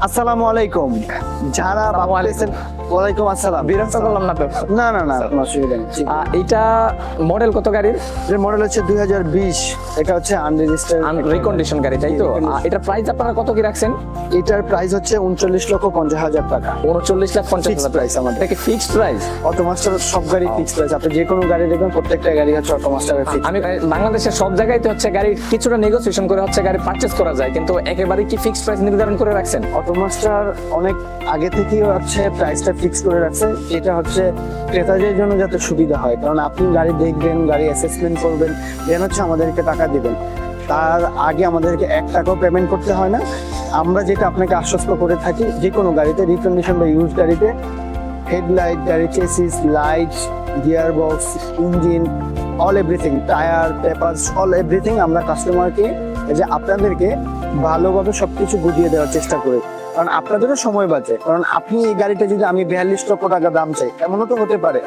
আসসালামু আলাইকুম। যারা ভাবতেছেন, ওয়ালাইকুম আসসালাম। বিরক্ত করলাম না তো? না না না, কোনো অসুবিধা নেই। এইটা মডেল কত গাড়ির? এর মডেল হচ্ছে 2020। এটা হচ্ছে আনরেজিস্টার্ড রিকন্ডিশন গাড়ি, তাই তো? এটার প্রাইস আপনারা কত কি রাখছেন? এটার প্রাইস হচ্ছে 39,50,000 টাকা। 39,50,000 প্রাইস আমাদের। এটা কি ফিক্সড প্রাইস? অটোমাস্টার সব গাড়ি ফিক্স প্রাইস। আপনি যে কোনো গাড়ি দেখবেন, প্রত্যেকটা গাড়ি হচ্ছে অটোমাস্টারের ফিক্স। আমি বাংলাদেশের সব জায়গায় তো হচ্ছে গাড়ি কিছুটা নেগোসিয়েশন করে হচ্ছে গাড়ি পারচেজ করা যায়, কিন্তু একেবারে কি ফিক্সড প্রাইস নির্ধারণ করে রাখছেন? অটোমাস্টার অনেক আগে থেকেই হচ্ছে প্রাইসটা ফিক্স করে রাখছে। এটা হচ্ছে ক্রেতাদের জন্য যাতে সুবিধা হয়, কারণ আপনি গাড়ি দেখবেন, গাড়ি অ্যাসেসমেন্ট করবেন, দেন হচ্ছে আমাদেরকে টাকা দিবেন। তার আগে আমাদেরকে 1 টাকাও পেমেন্ট করতে হয় না। আমরা যেটা আপনাকে আশ্বস্ত করে থাকি, যে কোনো গাড়িতে রিকন্ডিশন বা ইউজ গাড়িতে হেডলাইট, গাড়ি chassis, light, gear box, engine, all everything, tyre, papers, all everything আমরা কাস্টমারকে যে আপনাদেরকে ভালোভাবে সবকিছু বুঝিয়ে দেওয়ার চেষ্টা করি, কারণ আপনাদেরও সময় বাঁচে। কারণ আপনি এই গাড়িটা যদি আমি 42 লক্ষ টাকা দাম চাই, এমনও তো হতে পারে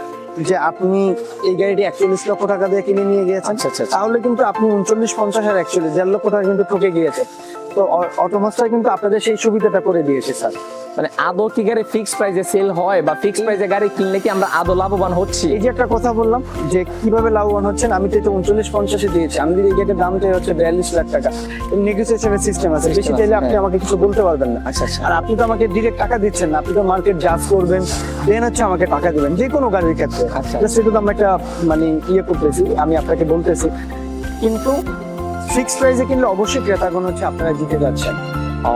যে আপনি এই গাড়িটি 41 লক্ষ টাকা দিয়ে কিনে নিয়ে গিয়েছেন, তাহলে কিন্তু আপনি 39, 50 আর 41 1.5 লক্ষ টাকা কিন্তু ঠকে গিয়েছে। তো অটোমাস্টার কিন্তু আপনাদের সেই সুবিধাটা করে দিয়েছে স্যার। মানে আদৌ কি গাড়ি ফিক্সড প্রাইসে সেল হয়, বা ফিক্সড প্রাইসে গাড়ি কিনলে কি আমরা আদৌ লাভবান হচ্ছি? এই যে একটা কথা বললাম যে কিভাবে লাভবান হচ্ছেন, আমি তো এটা 39-50 দিয়েছি। আমি যদি এই গাড়ির দাম চাই হচ্ছে 42 লাখ টাকা, নেগোসিয়েশনের সিস্টেম আছে, বেশি চাইলে আপনি আমাকে কিছু বলতে পারবেন না। আচ্ছা আচ্ছা। আর আপনি তো আমাকে ডিরেক্ট টাকা দিচ্ছেন না, আপনি তো মার্কেট জাজ করবেন, দেন হচ্ছে আমাকে টাকা দিবেন যে কোনো গাড়ির ক্ষেত্রে। আচ্ছা। সেটা তো আমরা একটা মানে করতেছি, আমি আপনাকে বলতেছি। কিন্তু ফিক্সড প্রাইসে কিনলে অবশ্যই ক্রেতাগণ হচ্ছে আপনারা জিতে যাচ্ছেন। ও,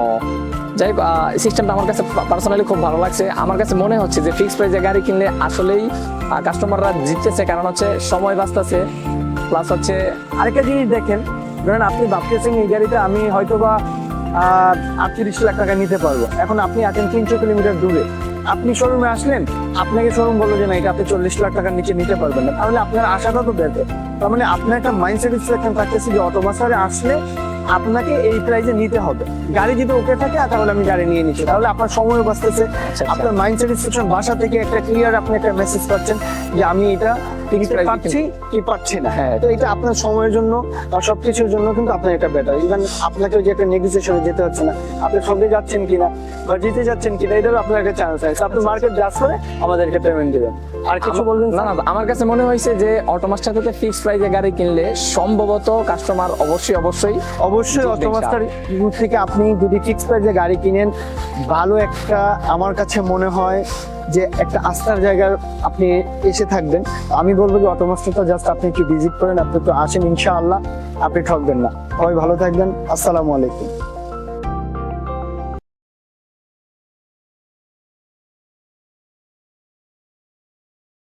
যাই হোক, সিস্টেমটা আমার কাছে পার্সোনালি খুব ভালো লাগছে। আমার কাছে মনে হচ্ছে যে ফিক্সড প্রাইসে গাড়ি কিনলে আসলেই কাস্টমাররা জিততেছে, কারণ হচ্ছে সময় বাঁচতেছে, প্লাস হচ্ছে আরেকটা জিনিস দেখেন, ধরেন আপনি ভাবতেছেন এই গাড়িটা আমি হয়তো বা 38 লাখ টাকা নিতে পারবো। এখন আপনি আছেন 300 কিলোমিটার দূরে, আপনি শোরুমে আসলেন, আপনাকে শোরুম বললো যে না, এটা আপনি 40 লাখ টাকার নিচে নিতে পারবেন না, তাহলে আপনার আশাটা তো বেড়ে। তার মানে আপনার একটা মাইন্ড স্যাটিসফ্যাকশন থাকতেছে যে অটোমাস্টারে আসলে আপনাকে এই প্রাইসে নিতে হবে। গাড়ি যদি ওকে থাকে তাহলে আমি গাড়ি নিয়ে নিচ্ছি, তাহলে আপনার সময় বাঁচতেছে। আপনার মাইন্ড স্যাটিসফ্যাকশন, বাসা থেকে একটা ক্লিয়ার আপনি একটা মেসেজ পাচ্ছেন যে আমি এটা কিনতে পারছি কি পারছি না। হ্যাঁ, তো এটা আপনার সময়ের জন্য বা সবকিছুর জন্য কিন্তু আপনার এটা বেটার। ইভেন আপনাকে যে একটা নেগোসিয়েশনে যেতে হচ্ছে না, আপনি সঙ্গে যাচ্ছেন কিনা বা জিতে যাচ্ছেন কিনা, এটারও আপনার একটা চান্স আছে। আপনি মার্কেট জাজ করে আমাদেরকে পেমেন্ট দিবেন। আর কিছু বলবেন? না না, আমার কাছে মনে হয়েছে যে অটোমাস্টার থেকে ফিক্সড প্রাইসে গাড়ি কিনলে সম্ভবত কাস্টমার অবশ্যই অটোমাস্টার থেকে আপনি যদি ফিক্সড প্রাইসে গাড়ি কিনেন, ভালো একটা, আমার কাছে মনে হয় যে একটা আস্থার জায়গায় আপনি এসে থাকবেন। আমি বলবো যে অটোমাস্টারটা জাস্ট আপনি একটু ভিজিট করেন, আপনি তো আসেন, ইনশাআল্লাহ আপনি ঠকবেন না। সবাই ভালো থাকবেন। আসসালামু আলাইকুম।